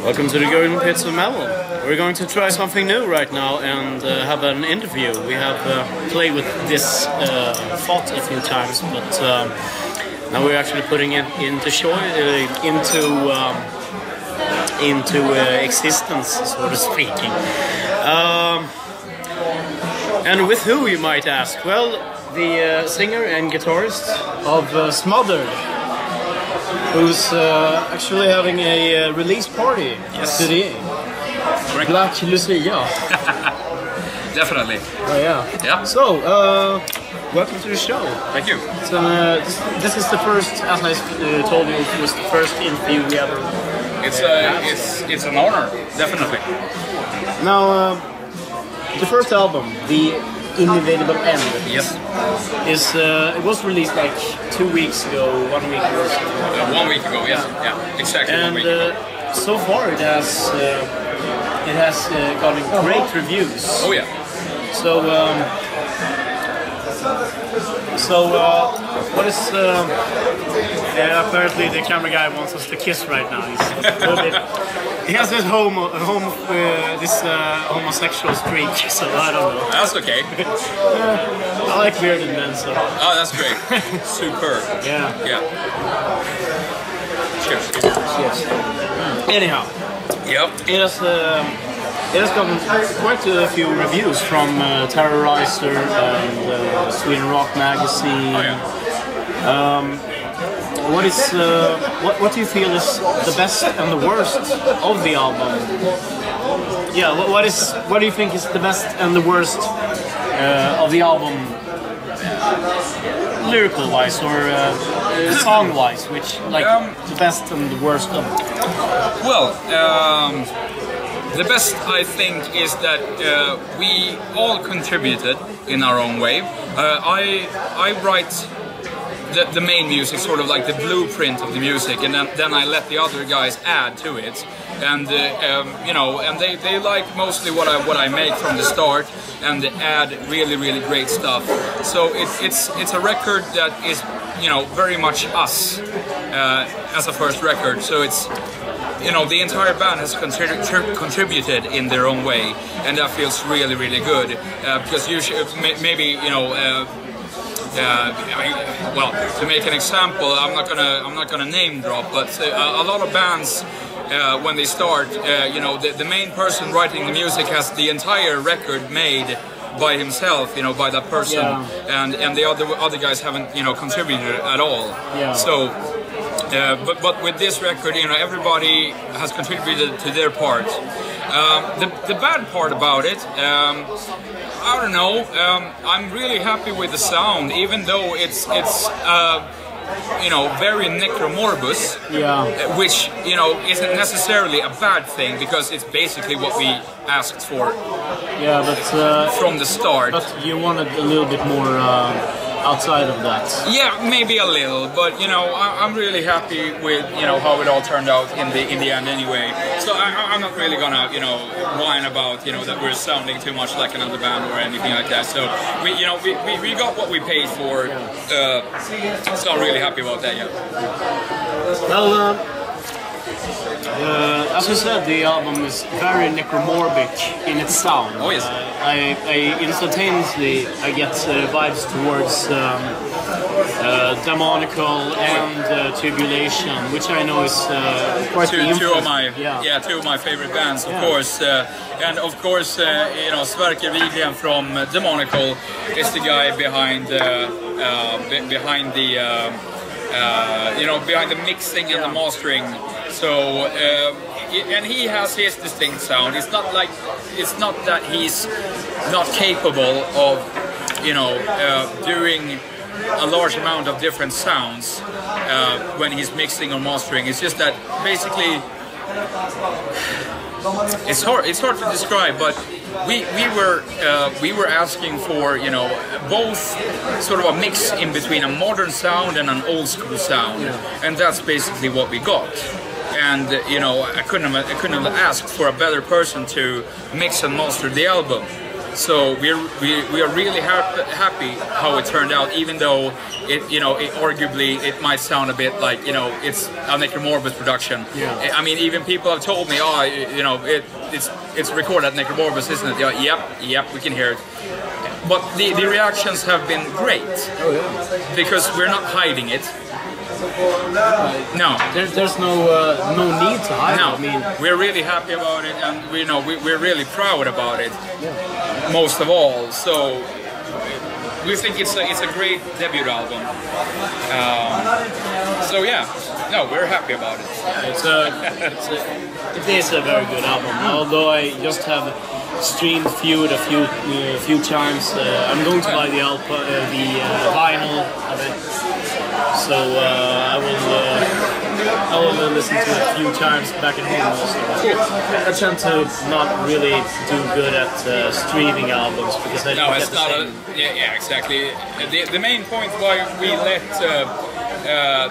Welcome to the Gurgling Pits of Metal. We're going to try something new right now and have an interview. We have played with this font a few times, but now we're actually putting it into existence, so to speaking. And with who, you might ask? Well, the singer and guitarist of Smothered, who's actually having a release party today. Correct. Black Lucia. Definitely. Oh yeah. Yeah. So, welcome to the show. Thank you. So, this is the first, as I told you, it was the first interview we ever. It's an honor, definitely. Now, the first album, The Inevitable End. Yes. It was released like 2 weeks ago, 1 week ago. 1 week ago, yes. Yeah, exactly. And 1 week ago. So far it has gotten great reviews. Oh yeah. So what is apparently the camera guy wants us to kiss right now. He's a little bit, he has this homosexual streak, so I don't know. That's okay. I like bearded men, so. Oh, that's great. Superb. Yeah. Yeah. Cheers. Yes. Anyhow. Yep. It has gotten quite a few reviews from Terrorizer and Sweden Rock Magazine. Oh yeah. What do you feel is the best and the worst of the album? Yeah, what do you think is the best and the worst of the album, lyrical wise or song wise? Which the best and the worst of? Well, the best I think is that we all contributed in our own way. I write the main music, sort of like the blueprint of the music, and then I let the other guys add to it, and you know, and they like mostly what I make from the start, and they add really great stuff. So it's a record that is, you know, very much us as a first record. So it's, you know, the entire band has contributed in their own way, and that feels really good, because usually maybe, you know. Well, to make an example, I'm not gonna name drop, but a lot of bands, when they start, you know, the main person writing the music has the entire record made by himself, you know, by that person, and the other guys haven't, you know, contributed at all. Yeah. So, but with this record, you know, everybody has contributed to their part. The bad part about it, I don't know. I'm really happy with the sound, even though it's you know, very necromorbus. Yeah. Which, you know, isn't necessarily a bad thing, because it's basically what we asked for. Yeah, but from the start. But you wanted a little bit more outside of that. Yeah, maybe a little, but you know, I'm really happy with, you know, how it all turned out in the end anyway. So I'm not really gonna, you know, whine about, you know, that we're sounding too much like another band or anything like that. So we, you know, we got what we paid for. So I'm really happy about that. Yeah. Well, as I said, the album is very necromorbic in its sound. Oh yes. I instantaneously get vibes towards demonical and tribulation, which I know is quite two of my favorite bands, of course. And of course, you know, Sverker Wigren from demonical is the guy behind the mixing and the mastering. So, and he has his distinct sound. It's not that he's not capable of, you know, doing a large amount of different sounds when he's mixing or mastering. It's just that basically it's hard to describe, but we were asking for, you know, both sort of a mix in between a modern sound and an old school sound, and that's basically what we got. And you know, I couldn't have asked for a better person to mix and master the album. So we are really happy how it turned out, even though arguably it might sound a bit like it's a Necromorbus production. Yeah. I mean, even people have told me, it's recorded at Necromorbus, isn't it? Yeah, yep, we can hear it. But the reactions have been great. Oh yeah. Because we're not hiding it. No. There's no need to hide. No, I mean, we're really happy about it, and we're really proud about it. Yeah. Most of all, so we think it's a great debut album. So yeah, no, we're happy about it. It is a very good album. Although I just have streamed through it a few times. I'm going to buy the vinyl of it. So I will listen to it a few times back at home also. I tend to not really do good at streaming albums because I don't get the same. Yeah, exactly. The main point why we let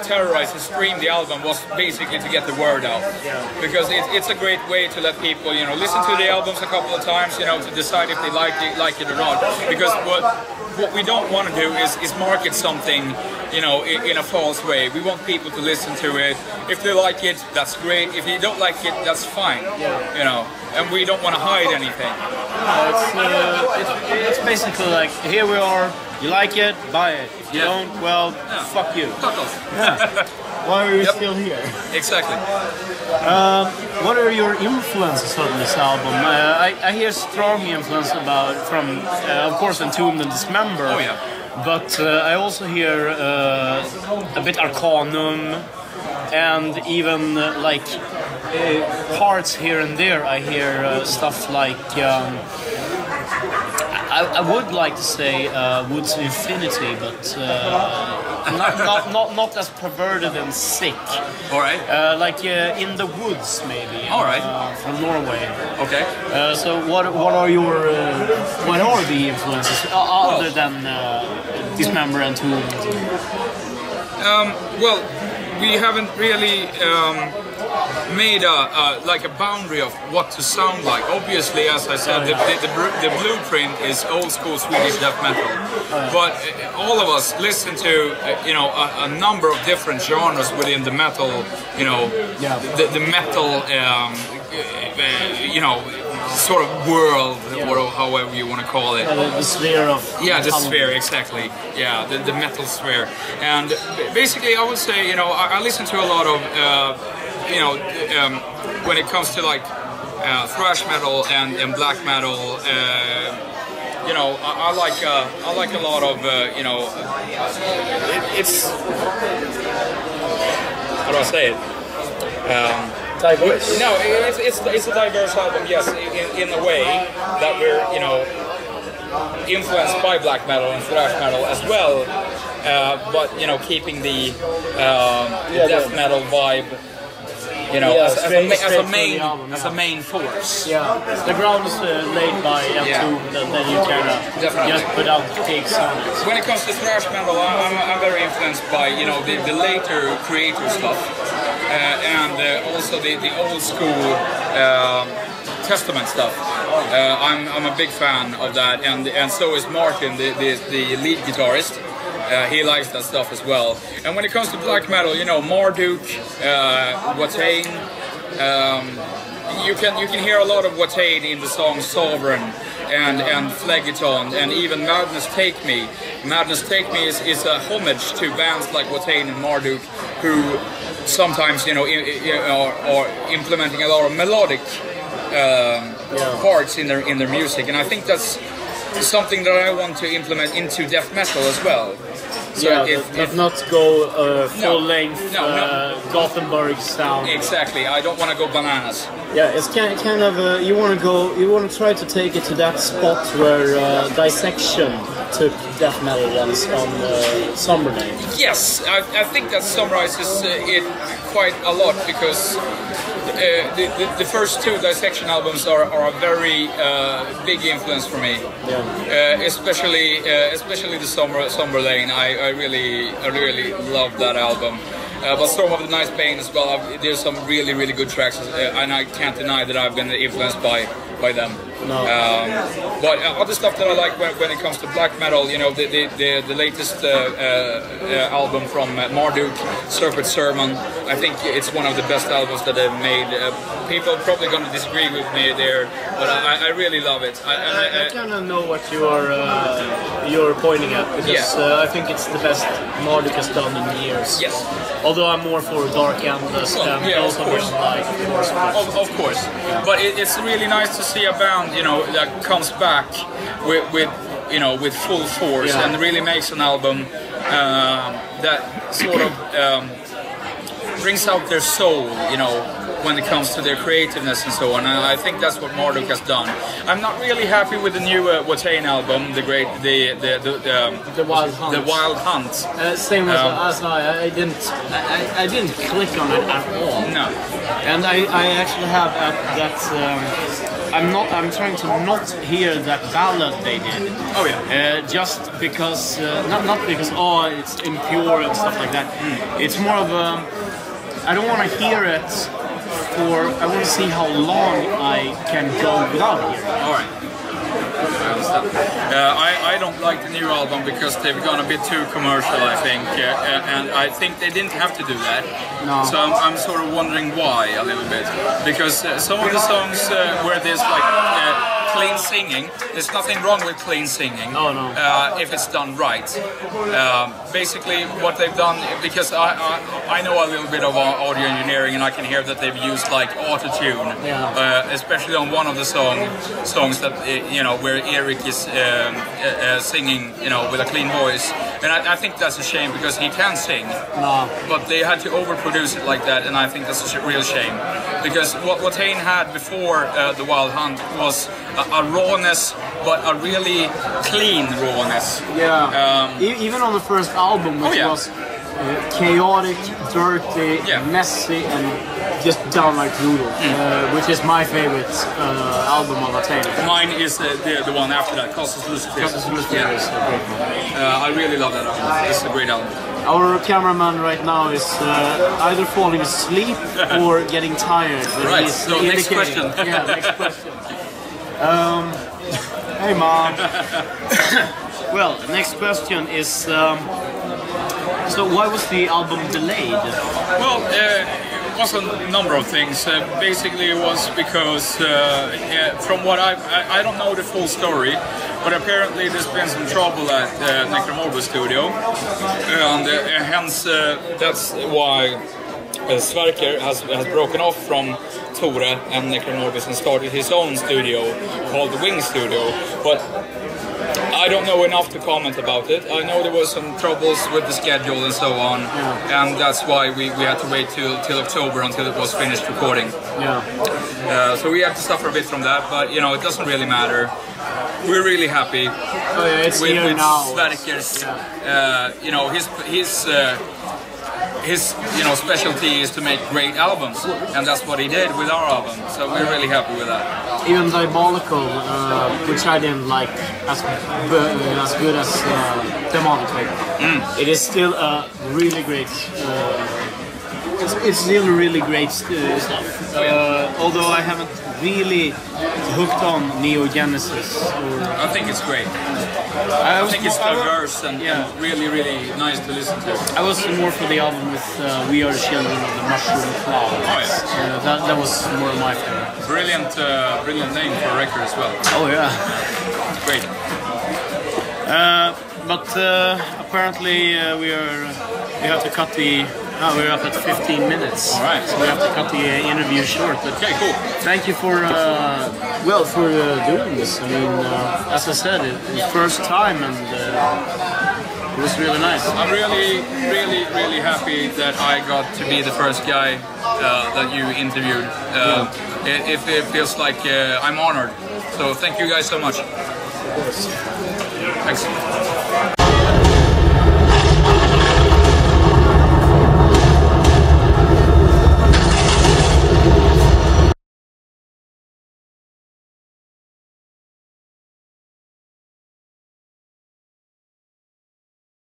Terrorize stream the album was basically to get the word out. Yeah. Because it's a great way to let people listen to the albums a couple of times to decide if they like it or not. Because what we don't want to do is market something in a false way. We want people to listen to it. If they like it, that's great. If you don't like it, that's fine. Yeah. And we don't want to hide anything. It's basically like, here we are. You like it, buy it. If you don't, well, fuck you. Fuck off. Yeah. Why are you still here? Exactly. What are your influences on this album? I hear strong influence from, of course, Entombed and Dismember. Oh yeah. But I also hear a bit Arcanum, and even parts here and there. I hear stuff like I would like to say Woods of Infinity, but not as perverted and sick. All right. Like In the Woods, maybe. All right. From Norway. Okay. So what are the influences other than Dismember and Tomb? Well, we haven't really made a boundary of what to sound like. Obviously, as I said, the blueprint is old school Swedish death metal. But all of us listen to a number of different genres within the metal. The metal sort of world, or however you want to call it. The sphere of... Yeah, the sphere, exactly. Yeah, the metal sphere. And basically, I would say, I listen to a lot of, when it comes to thrash metal and black metal, I like a lot of, it's... How do I say it? Diverse. No, it's a diverse album, yes, in a way that we're, influenced by black metal and thrash metal as well, but, keeping the death metal vibe, as a main force. Yeah, the ground is laid by Entombed, and then you kind of just put out takes on it. When it comes to thrash metal, I'm very influenced by, the later Creator stuff. And also the old school Testament stuff. I'm a big fan of that, and so is Martin, the lead guitarist. He likes that stuff as well. And when it comes to black metal, Marduk, Watain, you can hear a lot of Watain in the song Sovereign and Phlegethon, and even Madness Take Me. Madness Take Me is a homage to bands like Watain and Marduk, who sometimes are implementing a lot of melodic parts in their music, and I think that's something that I want to implement into death metal as well. So but not go full length Gothenburg sound. Exactly, I don't want to go bananas. Yeah, it's kind of you want to try to take it to that spot where Dissection took death metal once on Summer Name. Yes, I think that summarizes it quite a lot, because the first two Dissection albums are a very big influence for me. Yeah. Especially the Somber Lane. I really love that album. But Storm of the Nice Bane as well. There's some really good tracks, and I can't deny that I've been influenced by them. No. But other stuff that I like when it comes to black metal, you know, the latest album from Marduk, Serpent Sermon, I think it's one of the best albums that they've made. People are probably going to disagree with me there, but I really love it. I kind of know what you're pointing at, because I think it's the best Marduk has done in years. Yes. Although I'm more for Dark Endless and also Beyond Light, of course. Of course. But it's really nice to see a band, you know, that comes back with you know, with full force and really makes an album that sort of brings out their soul, you know, when it comes to their creativeness and so on. And I think that's what Marduk has done. I'm not really happy with the new Watain album, the Wild Hunt. The Wild Hunt. Same as I didn't click on it at all. No. And I actually have that. I'm trying to not hear that ballad they did. Oh yeah. Just because, not because it's impure and stuff like that. It's more of a. I don't want to hear it. I want to see how long I can go without hearing it. All right. I understand. I don't like the new album because they've gone a bit too commercial, I think, and I think they didn't have to do that. No. So I'm sort of wondering why a little bit, because some of the songs where there's like clean singing, there's nothing wrong with clean singing. Oh, no. If it's done right. Basically, what they've done, because I know a little bit of audio engineering, and I can hear that they've used like auto-tune, especially on one of the songs that you know, where Eric is singing, you know, with a clean voice, and I think that's a shame because he can sing. No. But they had to overproduce it like that, and I think that's a real shame, because what Watain had before the Wild Hunt was a rawness, but a really clean rawness. Yeah. Even on the first album, which was chaotic, dirty, messy, and just downright brutal, which is my favorite album of Watain. Mine is the one after that, Cossus Lucifer. Cossus Lucifer is a great one. I really love that album. It's a great album. Our cameraman right now is either falling asleep or getting tired. Right, so next question. Yeah, next question. Hey, Mom. Well, next question is, so why was the album delayed? Well, it was a number of things. Basically, it was because, from what I don't know the full story, but apparently there's been some trouble at Necromorbid studio, and hence that's why Sverker has broken off from Tore and Necromorbid and started his own studio called the Wing Studio. But I don't know enough to comment about it. I know there was some troubles with the schedule and so on, and that's why we had to wait till October until it was finished recording. Yeah. So we have to suffer a bit from that, but you know, it doesn't really matter. We're really happy it's with now. Sverker's, you know, his you know, specialty is to make great albums, and that's what he did with our album. So we're really happy with that. Even Diabolical, which I didn't like as good as Demonical, it is still a really great. It's still really great stuff. Although I haven't really hooked on Neo Genesis. I think it's great. I think it's diverse and really, really nice to listen to. I was more for the album with We Are the Children of the Mushroom Cloud. Oh yeah. That was more of my favorite. Brilliant name for a record as well. Oh yeah. Great. But apparently we have to cut the. We're up at 15 minutes. All right. So we have to cut the interview short. But okay, cool. Thank you for doing this. I mean, as I said, it's first time, and it was really nice. I'm really happy that I got to be the first guy that you interviewed. It feels like I'm honored. So thank you guys so much. Of course. Thanks.